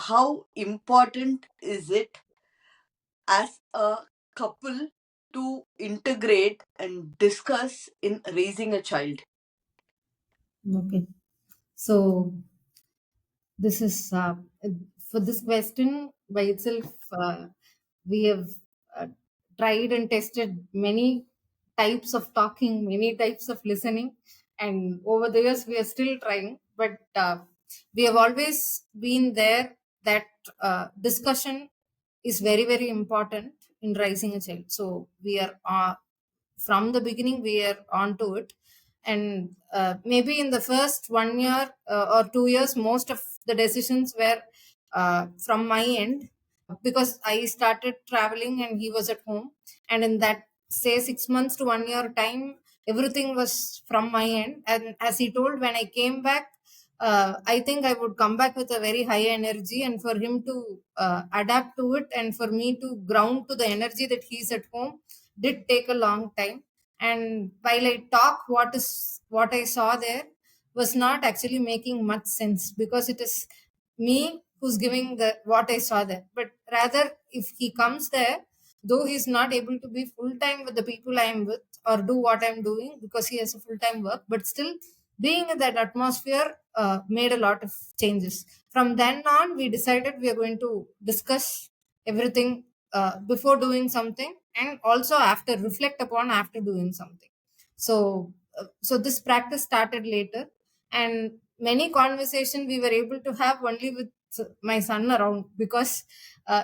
how important is it as a couple to integrate and discuss in raising a child? Okay. So this is for this question by itself. We have uh, tried and tested many types of talking, many types of listening, and over the years we are still trying. But we have always been there that discussion is very very important in raising a child. So we are from the beginning we are on to it, and maybe in the first 1 year or 2 years most of the decisions were from my end, because I started traveling and he was at home, and in that say 6 months to 1 year time everything was from my end. And as he told, when I came back, I think I would come back with a very high energy, and for him to adapt to it and for me to ground to the energy that he's at home did take a long time. And while I talk, what I saw there was not actually making much sense, because it is me who's giving the what I saw there. But rather, if he comes there, though he's not able to be full time with the people I am with or do what I'm doing because he has a full time work, but still being in that atmosphere made a lot of changes. From then on, we decided we are going to discuss everything before doing something, and also after reflect upon after doing something. So this practice started later, and many conversation we were able to have only with my son around, because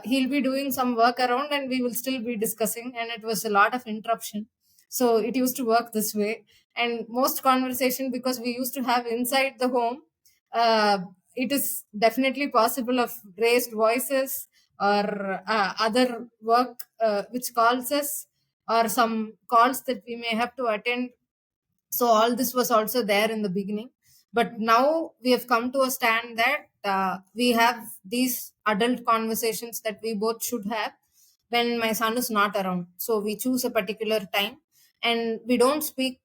he'll be doing some work around and we will still be discussing, and it was a lot of interruption. So it used to work this way. And most conversation, because we used to have inside the home, uh, it is definitely possible of raised voices or other work which calls us, or some calls that we may have to attend. So all this was also there in the beginning, but now we have come to a stand that we have these adult conversations that we both should have when my son is not around. So we choose a particular time, and we don't speak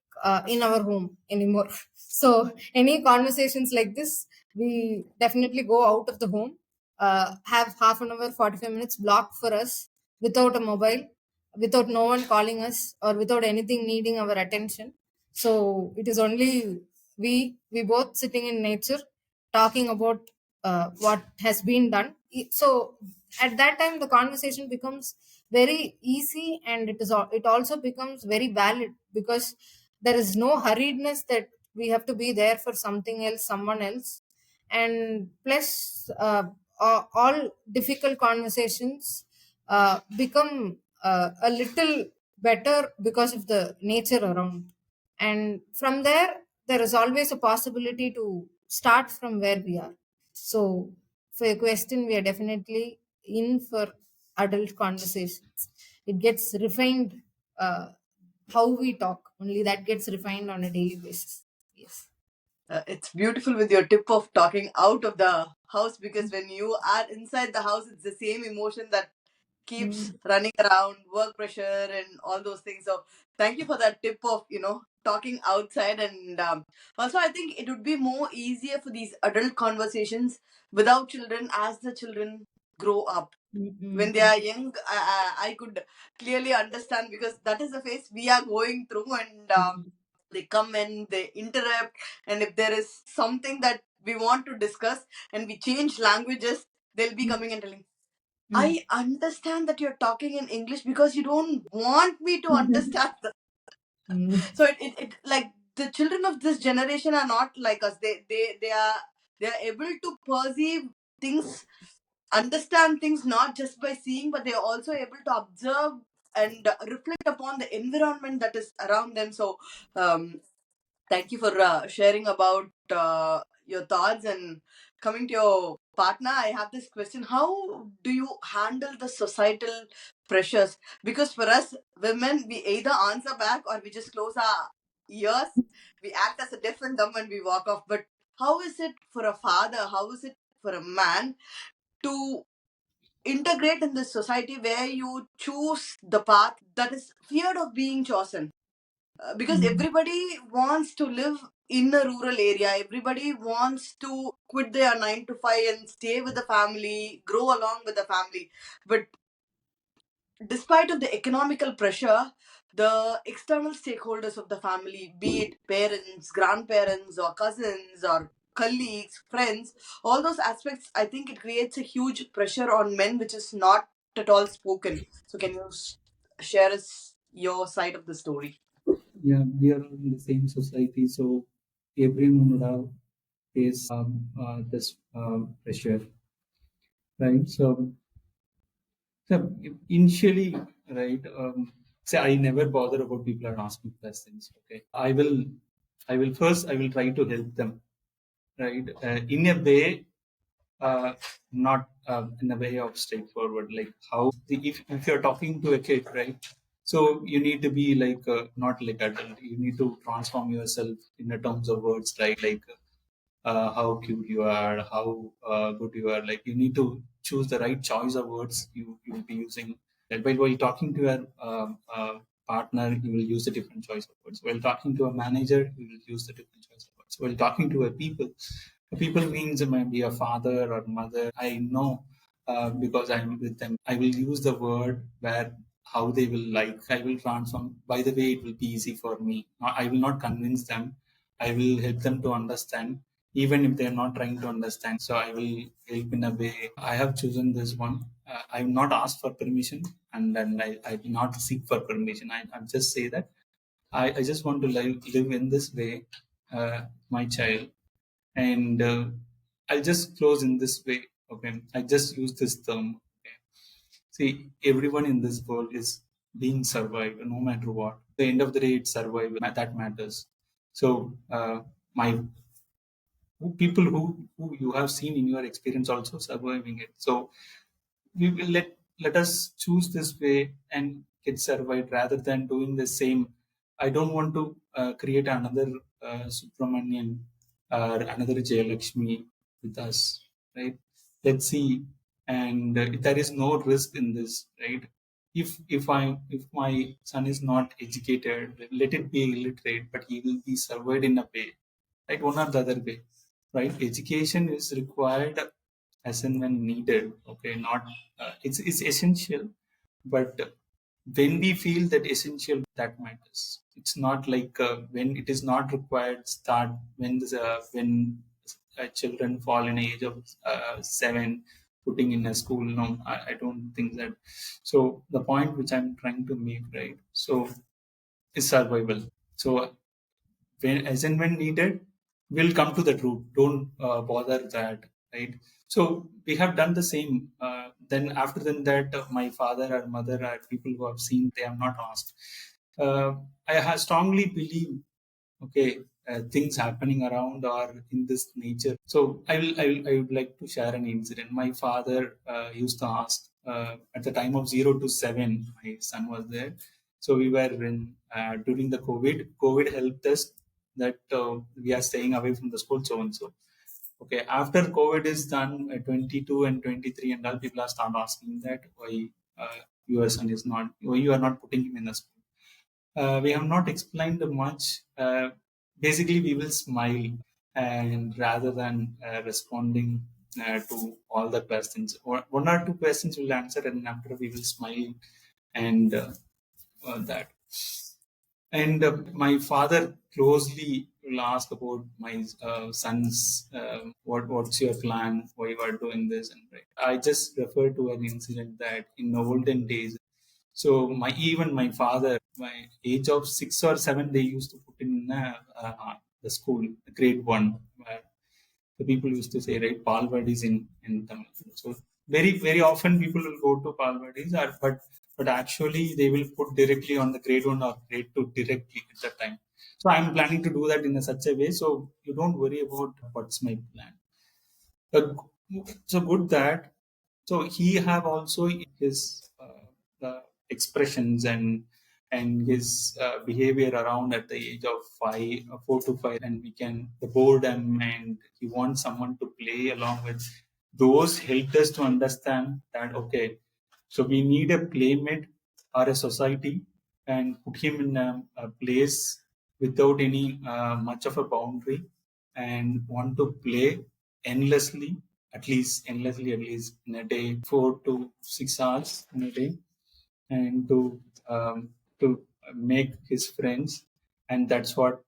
in our home anymore. So any conversations like this, we definitely go out of the home, have half an hour, 45 minutes blocked for us, without a mobile, without no one calling us or without anything needing our attention. So it is only we both sitting in nature, talking about what has been done. So at that time, the conversation becomes very easy, and it also becomes very valid, because there is no hurriedness that we have to be there for something else, someone else. And plus, all difficult conversations become a little better because of the nature around. And from there is always a possibility to start from where we are. So for your question, we are definitely in for adult conversations. It gets refined, how we talk only, that gets refined on a daily basis. Yes. It's beautiful with your tip of talking out of the house, because when you are inside the house, it's the same emotion that keeps Mm. running around, work pressure and all those things. So thank you for that tip of talking outside. And also I think it would be more easier for these adult conversations without children, as the children grow up. When they Mm-mm. are young, I could clearly understand, because that is the phase we are going through. And they come and they interrupt, and if there is something that we want to discuss and we change languages, they'll be coming and telling, I understand that you're talking in English because you don't want me to understand. So it like the children of this generation are not like us. They are able to perceive things, understand things not just by seeing, but they are also able to observe and reflect upon the environment that is around them. So um, thank you for sharing about your thoughts. And coming to your partner, I have this question: how do you handle the societal pressures? Because for us women, we either answer back or we just close our ears. We act as a deaf and dumb and we walk off. But how is it for a father? How is it for a man to integrate in this society where you choose the path that is feared of being chosen? because everybody wants to live in a rural area. Everybody wants to quit their 9 to 5 and stay with the family, grow along with the family. But despite of the economical pressure, the external stakeholders of the family, be it parents, grandparents, or cousins, or colleagues, friends, all those aspects, I think it creates a huge pressure on men, which is not at all spoken. So, can you share us your side of the story? and put him in a place without any much of a boundary, and want to play endlessly, at least in a day, 4 to 6 hours in a day, and to make his friends. And that's what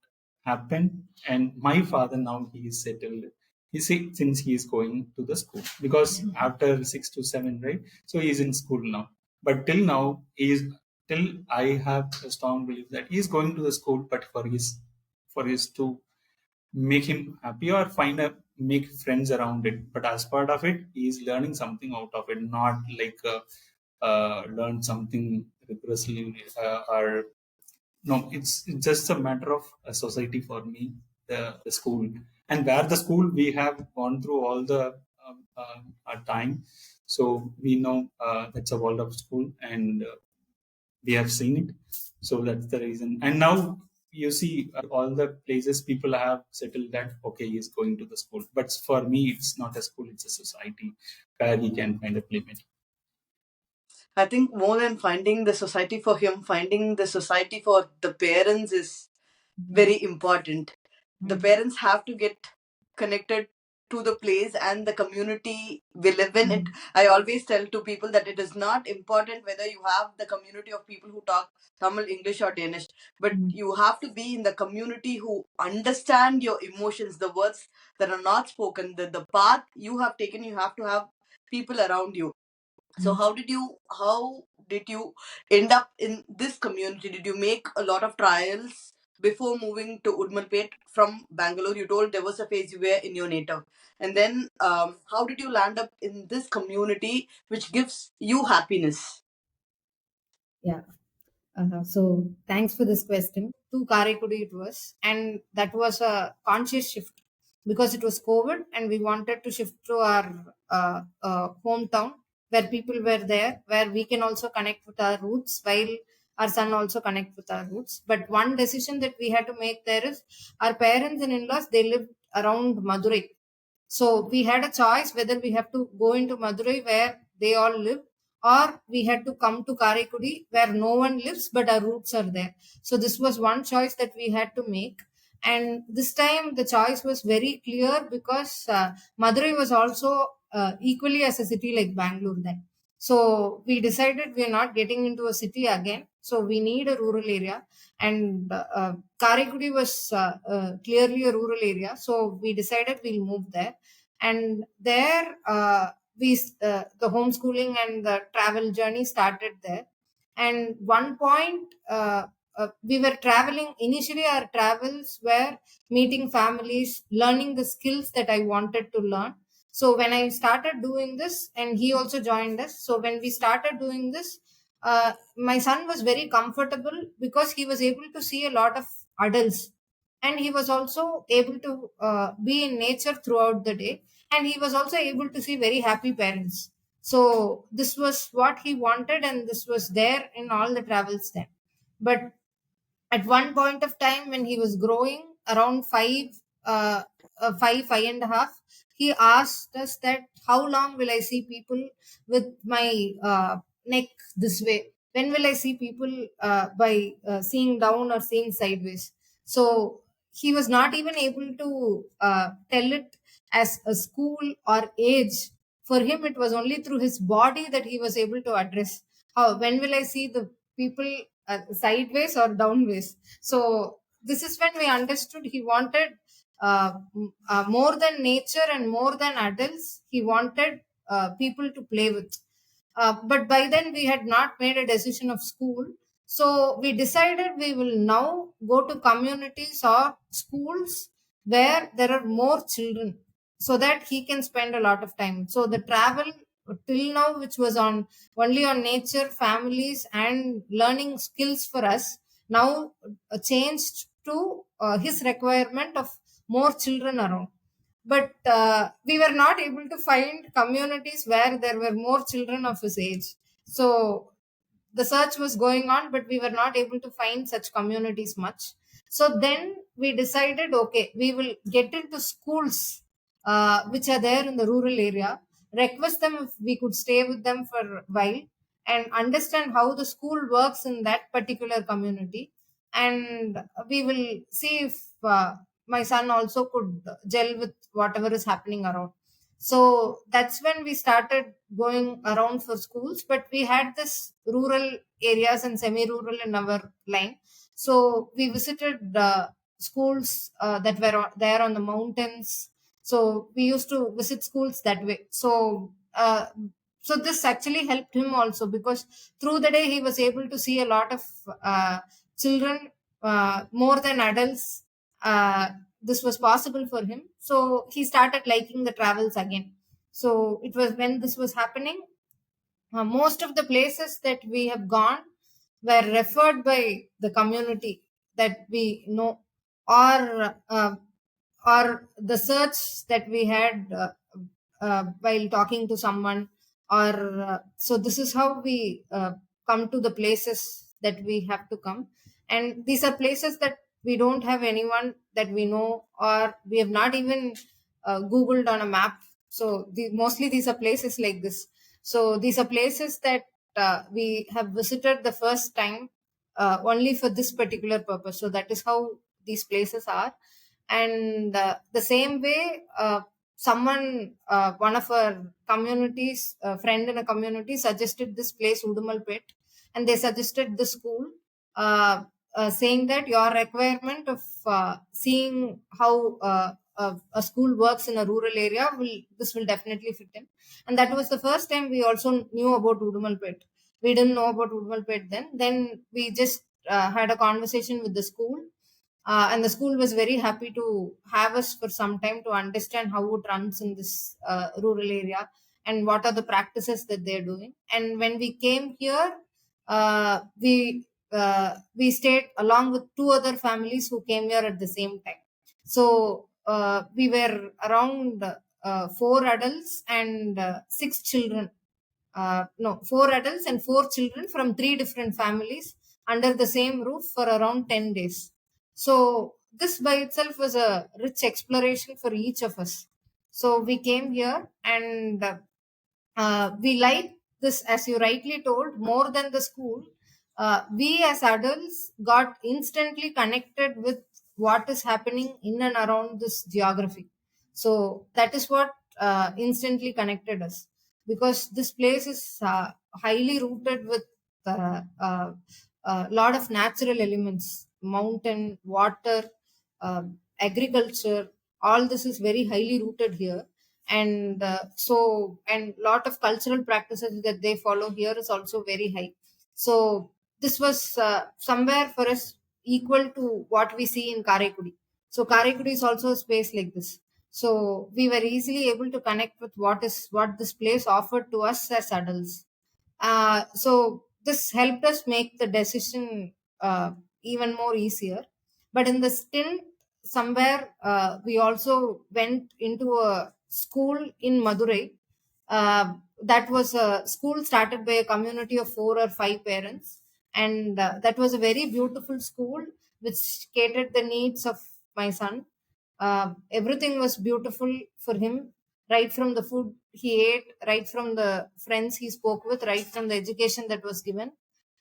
happened. And my father, now he is settled. He see, since he is going to the school, because after 6 to 7, right? So he is in school now. But till now, till I have a strong belief that he is going to the school, but for his to make him happy, or make friends around it. But as part of it, he is learning something out of it, not like learn something rigorously, or no. It's just a matter of a society for me, the school, and where the school we have gone through all the time, so we know that's a world of school, and we have seen it. So that's the reason. And now you see all the places people have settled that okay, he's going to the school. But for me, it's not a school; it's a society where he can find a playmate. I think more than finding the society for him, finding the society for the parents is very important. The parents have to get connected to the place and the community we live in it. I always tell to people that it is not important whether you have the community of people who talk Tamil, English, or Danish, but you have to be in the community who understand your emotions, the words that are not spoken, the path you have taken. You have to have people around you. So how did you end up in this community? Did you make a lot of trials before moving to Udmalpet from Bangalore? You told there was a phase you were in your native, and then how did you land up in this community which gives you happiness? Yeah. So thanks for this question. To Karekudi it was, and that was a conscious shift because it was COVID, and we wanted to shift to our hometown where people were there, where we can also connect with our roots, while our son also connect with our roots. But one decision that we had to make there is our parents and in-laws, they lived around Madurai. So we had a choice whether we have to go into Madurai where they all live, or we had to come to Karekudi where no one lives but our roots are there. So this was one choice that we had to make. And this time the choice was very clear because Madurai was also equally as a city like Bangalore then. So we decided we are not getting into a city again. So we need a rural area. And Karekudi was clearly a rural area. So we decided we'll move there. And there, the homeschooling and the travel journey started there. And one point, we were traveling. Initially, our travels were meeting families, learning the skills that I wanted to learn. So when I started doing this, and he also joined us. So when we started doing this, my son was very comfortable because he was able to see a lot of adults, and he was also able to be in nature throughout the day, and he was also able to see very happy parents. So this was what he wanted, and this was there in all the travels then. But at one point of time when he was growing around uh, 5.5, he asked us that how long will I see people with my neck this way, when will I see people by seeing down or seeing sideways. So he was not even able to tell it as a school or age. For him it was only through his body that he was able to address how, when will I see the people sideways or downways. So this is when we understood he wanted more than nature and more than adults. He wanted people to play with. But by then we had not made a decision of school. So we decided we will now go to communities or schools where there are more children so that he can spend a lot of time. So the travel till now, which was on only on nature, families, and learning skills for us, now changed to his requirement of more children around. But we were not able to find communities where there were more children of his age. So the search was going on, but we were not able to find such communities much. So then we decided, okay, we will get into schools which are there in the rural area, request them if we could stay with them for a while, and understand how the school works in that particular community. And we will see if my son also could gel with whatever is happening around. So that's when we started going around for schools, but we had this rural areas and semi-rural in our line. So we visited schools that were there on the mountains. So we used to visit schools that way. So this actually helped him also, because through the day he was able to see a lot of children more than adults. This was possible for him, so he started liking the travels again. So it was when this was happening, most of the places that we have gone were referred by the community that we know, or the search that we had while talking to someone, or so this is how we come to the places that we have to come. And these are places that we don't have anyone that we know, or we have not even googled on a map. So mostly these are places like this. So these are places that we have visited the first time only for this particular purpose. So that is how these places are. And the same way, one of our communities, a friend in a community, suggested this place Udumalpet, and they suggested the school, saying that your requirement of seeing how a school works in a rural area will definitely fit in. And that was the first time we also knew about Udumalpet. We didn't know about Udumalpet then. Then we just had a conversation with the school, and the school was very happy to have us for some time to understand how it runs in this rural area and what are the practices that they're doing. And when we came here, we stayed along with two other families who came here at the same time. So we were around four adults and six children. No, four adults and four children from three different families under the same roof for around 10 days. So this by itself was a rich exploration for each of us. So we came here, and we like this, as you rightly told, more than the school. We as adults got instantly connected with what is happening in and around this geography. So that is what instantly connected us, because this place is highly rooted with a lot of natural elements: mountain, water, agriculture. All this is very highly rooted here. And and lot of cultural practices that they follow here is also very high. So this was somewhere for us equal to what we see in Karaikudi. So Karaikudi is also a space like this. So we were easily able to connect with what this place offered to us as adults. So this helped us make the decision even more easier. But in the stint, somewhere we also went into a school in Madurai. That was a school started by a community of 4 or 5 parents, and that was a very beautiful school which catered the needs of my son. Everything was beautiful for him, right from the food he ate, right from the friends he spoke with, right from the education that was given.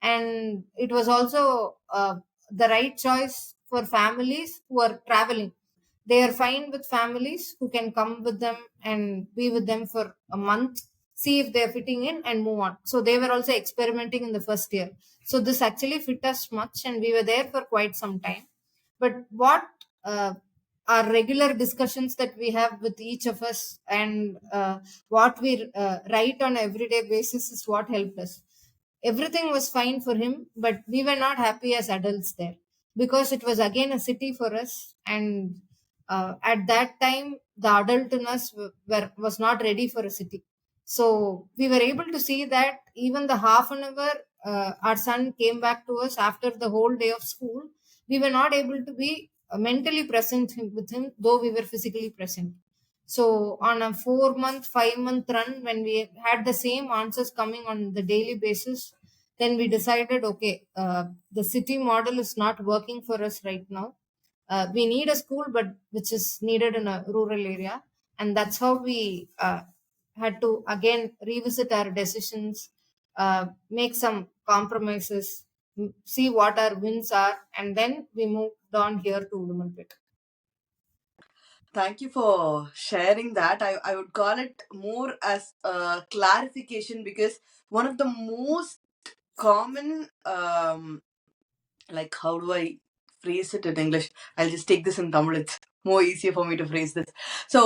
And it was also the right choice for families who are traveling. They are fine with families who can come with them and be with them for a month, see if they're fitting in and move on. So they were also experimenting in the first year. So this actually fit us much, and we were there for quite some time. But what our regular discussions that we have with each of us, and what we write on everyday basis, is what helped us. Everything was fine for him, but we were not happy as adults there, because it was again a city for us. And at that time the adult in us was not ready for a city. So we were able to see that even the half an hour our son came back to us after the whole day of school, we were not able to be mentally present with him, though we were physically present. So on a 4 month, 5 month run, when we had the same answers coming on the daily basis, then we decided, okay, the city model is not working for us right now. We need a school, but which is needed in a rural area. And that's how we had to again revisit our decisions, make some compromises, see what our wins are, and then we moved on here to Womenpet. Thank you for sharing that. I would call it more as a clarification, because one of the most common, like, how do I phrase it in English? I'll just take this in Tamil. It's more easier for me to phrase this. So,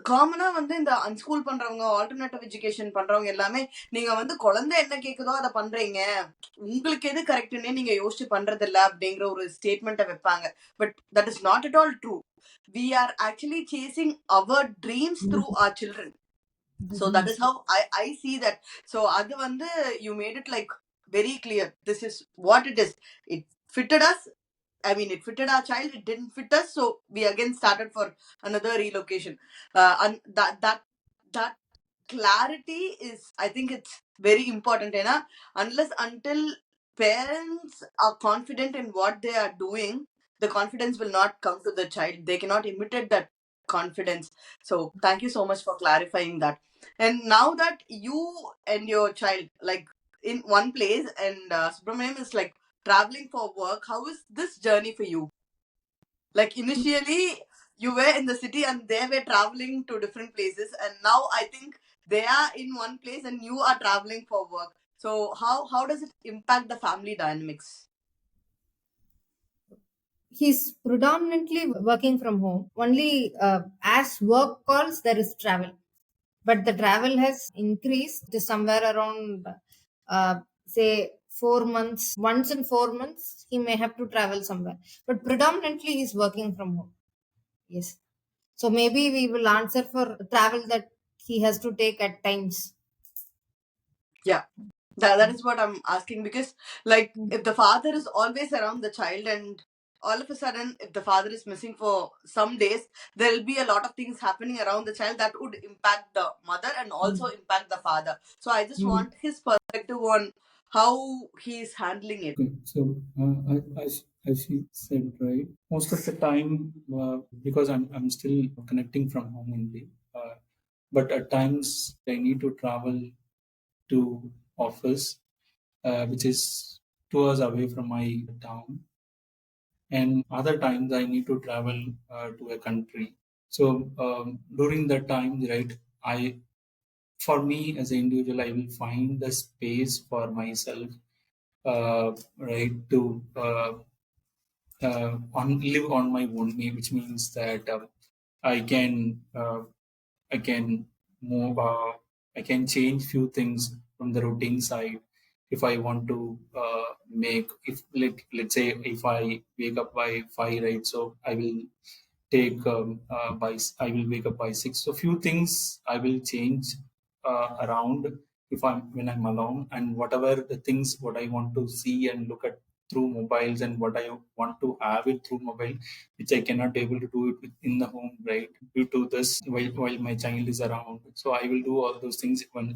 காமனா வந்து இந்த அன்ஸ்கூல் பண்றவங்க, alternative education பண்றவங்க எல்லாமே, நீங்க வந்து குழந்தை என்ன கேக்குதோ அதை பண்றீங்க, உங்களுக்கு எது கரெக்ட்னே நீங்க யோசிச்சு பண்றது இல்ல அப்படிங்கிற ஒரு ஸ்டேட்மெண்ட்டை வைப்பாங்க. But that is not at all true. We are actually chasing our dreams through our children. So that is how I see that. So adu vandu you made it like very clear. This is what it is. It fitted us. I mean, it fitted our child. It didn't fit us. So we again started for another relocation. And that clarity is, I think it's very important. Unless until parents are confident in what they are doing, the confidence will not come to the child. They cannot imitate that confidence. So thank you so much for clarifying that. And now that you and your child, like, in one place, and Subramanian is like traveling for work, how is this journey for you? Like, initially you were in the city and they were traveling to different places, and now I think they are in one place and you are traveling for work. So how does it impact the family dynamics? He's predominantly working from home. Only as work calls, there is travel. But the travel has increased to somewhere around, say, 4 months. Once in 4 months, he may have to travel somewhere. But predominantly, he's working from home. Yes. So maybe we will answer for travel that he has to take at times. Yeah, that is what I'm asking, because, like, if the father is always around the child, and all of a sudden if the father is missing for some days, there will be a lot of things happening around the child that would impact the mother and also impact the father. So I just want his perspective on how he is handling it. Okay. So, as she said, right, most of the time, because I'm still connecting from home only, but at times I need to travel to office, which is 2 hours away from my town, and other times I need to travel to a country. So during that time, right, I for me as an individual, I will find the space for myself, right, to live on my own, which means that I can I can move. I can change few things from the routine side if I want to make. If let's say if I wake up by 5, right? So I will take I will wake up by 6. So few things I will change around if I'm when I'm alone, and whatever the things what I want to see and look at through mobiles, and what I want to have it through mobile, which I cannot able to do it in the home, right? Due to this, while my child is around, so I will do all those things when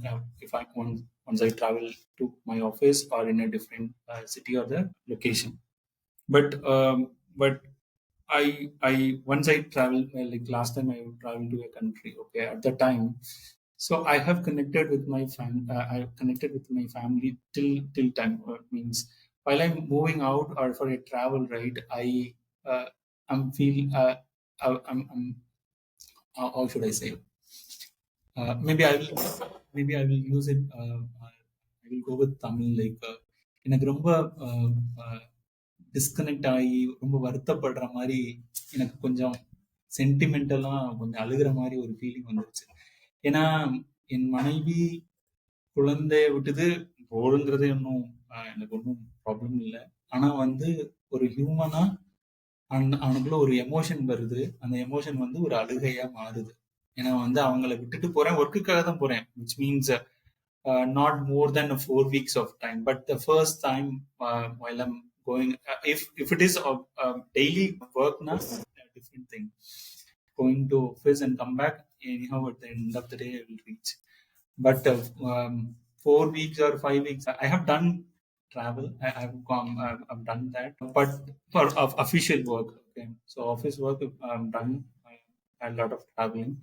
if I once I travel to my office or in a different city or the location. But I once I travel, like last time I traveled to a country. Okay, at the time, so I have connected with my I have connected with my family till time. Means while I'm moving out or for a travel, right? Uh, I'm feel I'm how should I say? Maybe I will use it. I will go with Tamil. Like எனக்கு ரொம்ப disconnect ஆகி ரொம்ப வருத்தப்படுற மாதிரி, எனக்கு கொஞ்சம் சென்டிமெண்டலாக கொஞ்சம் அழுகிற மாதிரி ஒரு ஃபீலிங் வந்துருச்சு. ஏன்னா என் மனைவி குழந்தைய விட்டுது போடுங்கிறது ஒன்றும் எனக்கு ஒன்றும் ப்ராப்ளம் இல்லை. ஆனால் வந்து ஒரு ஹியூமனா அவனுக்குள்ள ஒரு எமோஷன் வருது. அந்த எமோஷன் வந்து ஒரு அழுகையா மாறுது. ஏன்னா வந்து அவங்கள விட்டுட்டு போறேன், ஒர்க்குக்காக தான் போறேன், which means not more than 4 weeks of time. But the first time while I'm going, if it is daily work, now a different thing. Going to office and come back, anyhow at the end of the day I will reach. But 4 weeks or 5 weeks, I have done travel. I've done that, but for official work. Okay, so office work I've done a lot of traveling.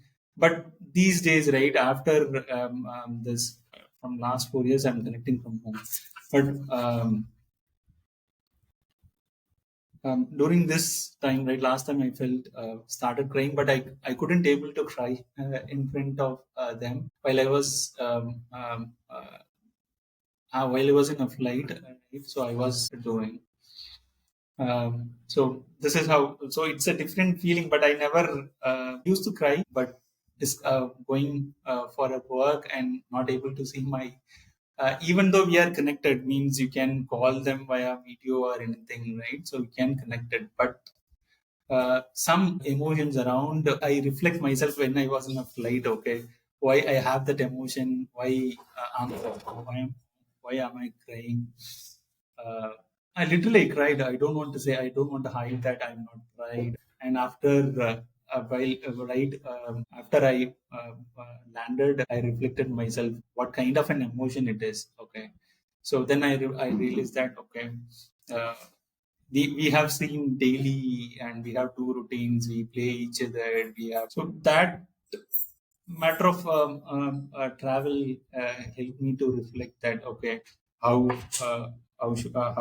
But these days, right after this from last 4 years I'm connecting from home. But during this time, right, last time I felt started crying, but I couldn't able to cry in front of them while I was while I was in a flight, right? So I was doing. So this is how. So it's a different feeling, but I never used to cry. But is going for a work and not able to see my. Even though we are connected, means you can call them via video or anything, right? So you can connect it, but some emotions around. I reflect myself when I was in a flight. Okay, why I have that emotion? Why am I crying? Uh, I literally cried. I don't want to say. I don't want to hide that I'm not cried. And after while right after I landed, I reflected myself what kind of an emotion it is. Okay, so then I realized that okay. Uh, we have seen daily and we have two routines, we play each other, we have so that matter of travel helped me to reflect that okay how uh, how sh- uh,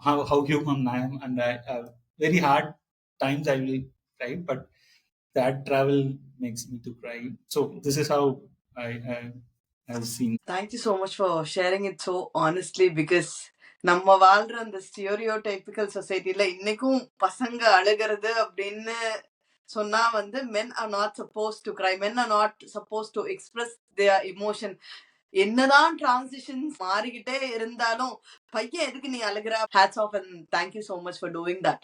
how how human I am, and very hard times I will cry, but that travel makes me to cry. So this is how I have seen. Thank you so much for sharing it so honestly, because நம்ம வாழ்ற அந்த ஸ்டியோரியோ typical சொசைட்டில இன்னைக்கும் பசங்க அழுகிறது அப்படின்னு சொன்னா வந்து men are not supposed to cry, men are not supposed to express their emotion. என்னதான் டிரான்சிஷன்ஸ் மாறிக்கிட்டே இருந்தாலும் பையன் எதுக்கு நீ அழுகிற, hats off and thank you so much for doing that.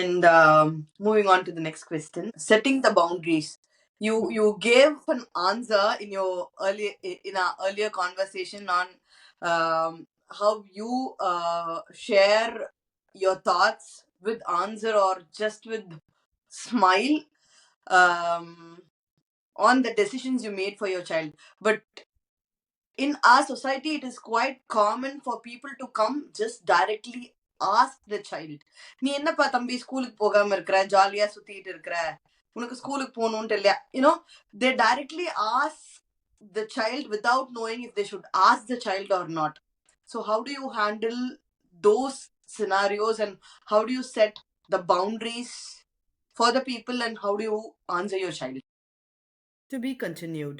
And moving on to the next question, setting the boundaries. You gave an answer in your in our earlier conversation on how you share your thoughts with answer or just with smile um, on the decisions you made for your child. But in our society, it is quite common for people to come just directly ask the child, நீ என்னப்பா தம்பி ஸ்கூலுக்கு போகாம இருக்கிற, ஜாலியா சுத்திட்டு இருக்கிற, உனக்கு ஸ்கூலுக்கு போகணும்ட்டு இல்லையா? They directly ask the child without knowing if they should ask the child or not. So how do you handle those scenarios, and how do you set the boundaries for the people, and how do you answer your child? To be continued.